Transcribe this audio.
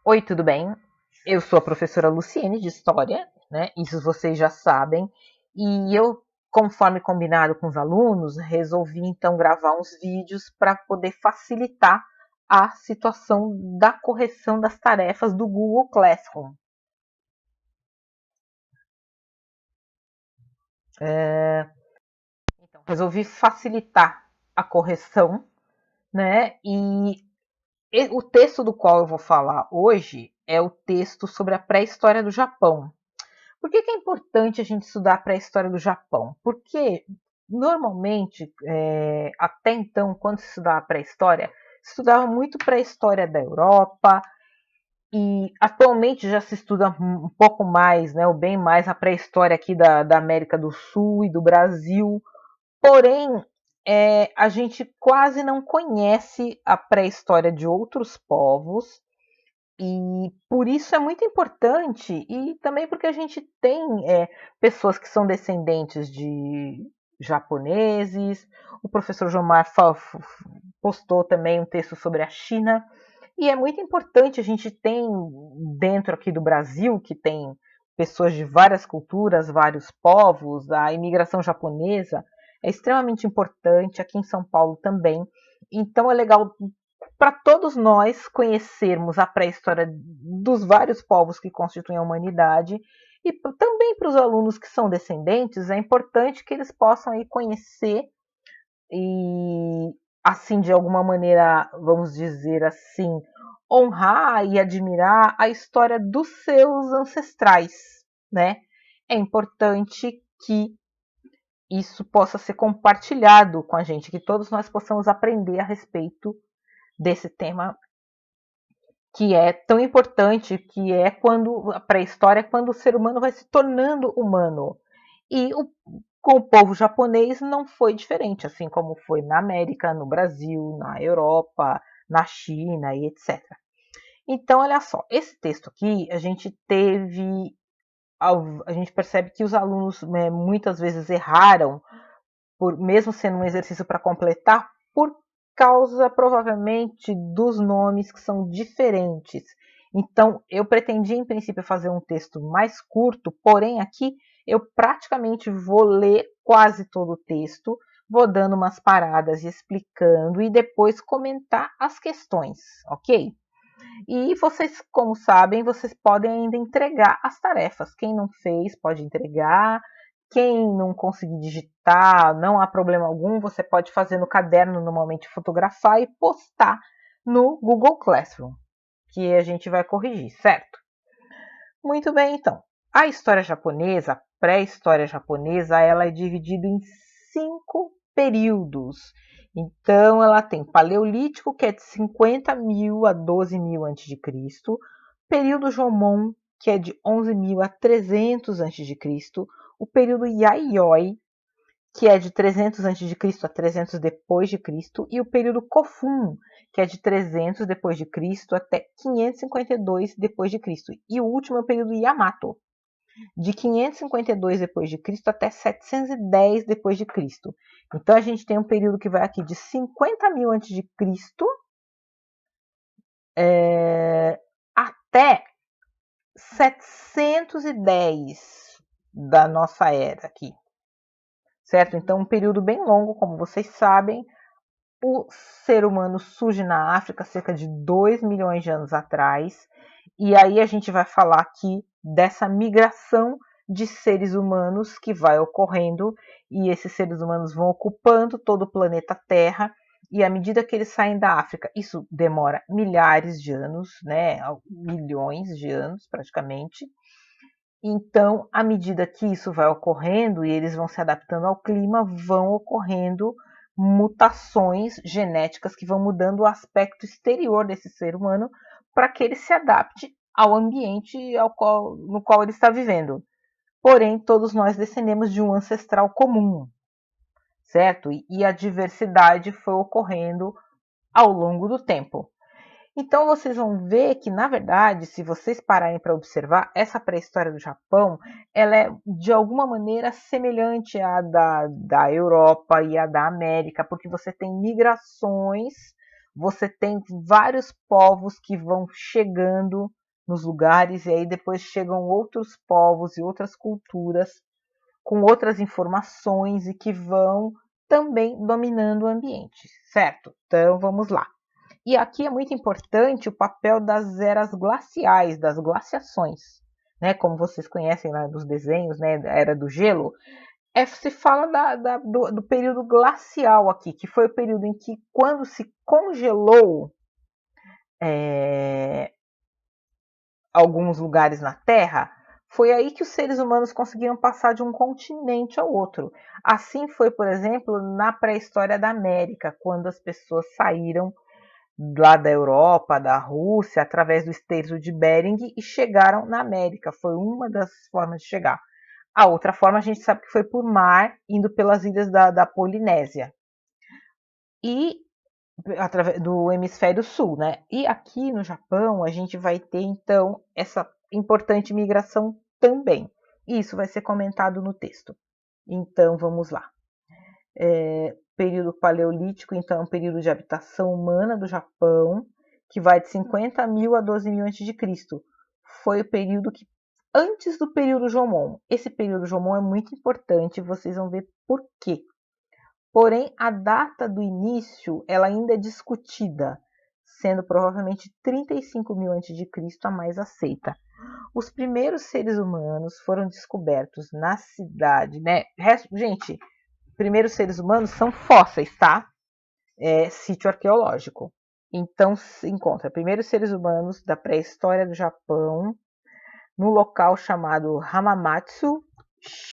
Oi, tudo bem? Eu sou a professora Luciene de História, né? Isso vocês já sabem. E eu, conforme combinado com os alunos, resolvi então gravar uns vídeos para poder facilitar a situação da correção das tarefas do Google Classroom. Então, resolvi facilitar a correção, né? E o texto do qual eu vou falar hoje é o texto sobre a pré-história do Japão. Por que é importante a gente estudar a pré-história do Japão? Porque, normalmente, até então, quando se estudava a pré-história, se estudava muito pré-história da Europa, e atualmente já se estuda um pouco mais, né, ou bem mais, a pré-história aqui da América do Sul e do Brasil. Porém, a gente quase não conhece a pré-história de outros povos, e por isso é muito importante, e também porque a gente tem pessoas que são descendentes de japoneses. O professor Jomar postou também um texto sobre a China, e é muito importante. A gente tem dentro aqui do Brasil, que tem pessoas de várias culturas, vários povos, a imigração japonesa é extremamente importante, aqui em São Paulo também. Então é legal para todos nós conhecermos a pré-história dos vários povos que constituem a humanidade, e também para os alunos que são descendentes, é importante que eles possam aí conhecer e, assim, de alguma maneira, vamos dizer assim, honrar e admirar a história dos seus ancestrais, né? É importante que isso possa ser compartilhado com a gente, que todos nós possamos aprender a respeito desse tema que é tão importante, que é quando a pré-história, quando o ser humano vai se tornando humano. E com o povo japonês não foi diferente, assim como foi na América, no Brasil, na Europa, na China e etc. Então, olha só, esse texto aqui a gente teve, a gente percebe que os alunos muitas vezes erraram, mesmo sendo um exercício para completar, por causa provavelmente dos nomes que são diferentes. Então, eu pretendia em princípio fazer um texto mais curto, porém aqui eu praticamente vou ler quase todo o texto, vou dando umas paradas e explicando, e depois comentar as questões, ok? E vocês, como sabem, vocês podem ainda entregar as tarefas. Quem não fez pode entregar. Quem não conseguir digitar, não há problema algum, você pode fazer no caderno, normalmente fotografar e postar no Google Classroom, que a gente vai corrigir, certo? Muito bem, então. A história japonesa, a pré-história japonesa, ela é dividida em 5 períodos. Então, ela tem Paleolítico, que é de 50.000 a 12.000 a.C., período Jomon, que é de 11.000 a 300 a.C., o período Yayoi, que é de 300 a.C. a 300 depois de Cristo, e o período Kofun, que é de 300 depois de Cristo até 552 depois de Cristo. E o último é o período Yamato, de 552 depois de Cristo até 710 depois de Cristo. Então a gente tem um período que vai aqui de 50.000 antes de Cristo até 710 da nossa era aqui, certo? Então um período bem longo, como vocês sabem. O ser humano surge na África cerca de 2 milhões de anos atrás, e aí a gente vai falar aqui dessa migração de seres humanos que vai ocorrendo, e esses seres humanos vão ocupando todo o planeta Terra, e à medida que eles saem da África, isso demora milhares de anos, né, milhões de anos praticamente. Então, à medida que isso vai ocorrendo e eles vão se adaptando ao clima, vão ocorrendo mutações genéticas que vão mudando o aspecto exterior desse ser humano para que ele se adapte ao ambiente no qual ele está vivendo. Porém, todos nós descendemos de um ancestral comum, certo? E a diversidade foi ocorrendo ao longo do tempo. Então vocês vão ver que, na verdade, se vocês pararem para observar, essa pré-história do Japão, ela é de alguma maneira semelhante à da Europa e à da América, porque você tem migrações você tem vários povos que vão chegando nos lugares, e aí depois chegam outros povos e outras culturas com outras informações e que vão também dominando o ambiente, certo? Então vamos lá. E aqui é muito importante o papel das eras glaciais, das glaciações, né? Como vocês conhecem lá dos desenhos, né? Da era do gelo, se fala do período glacial aqui, que foi o período em que, quando se congelou alguns lugares na Terra, foi aí que os seres humanos conseguiram passar de um continente ao outro. Assim foi, por exemplo, na pré-história da América, quando as pessoas saíram lá da Europa, da Rússia, através do Estreito de Bering e chegaram na América. Foi uma das formas de chegar. A outra forma a gente sabe que foi por mar, indo pelas ilhas da Polinésia. E através do hemisfério sul, né? E aqui no Japão a gente vai ter então essa importante migração também. E isso vai ser comentado no texto. Então vamos lá. Período paleolítico, então, é um período de habitação humana do Japão, que vai de 50 mil a 12 mil a.C. Foi o período que antes do período Jomon. Esse período Jomon é muito importante, vocês vão ver por quê. Porém, a data do início ela ainda é discutida, sendo provavelmente 35 mil a.C. a mais aceita. Os primeiros seres humanos foram descobertos na cidade, né? Gente, primeiros seres humanos são fósseis, tá? É sítio arqueológico. Então se encontra primeiros seres humanos da pré-história do Japão no local chamado Hamamatsu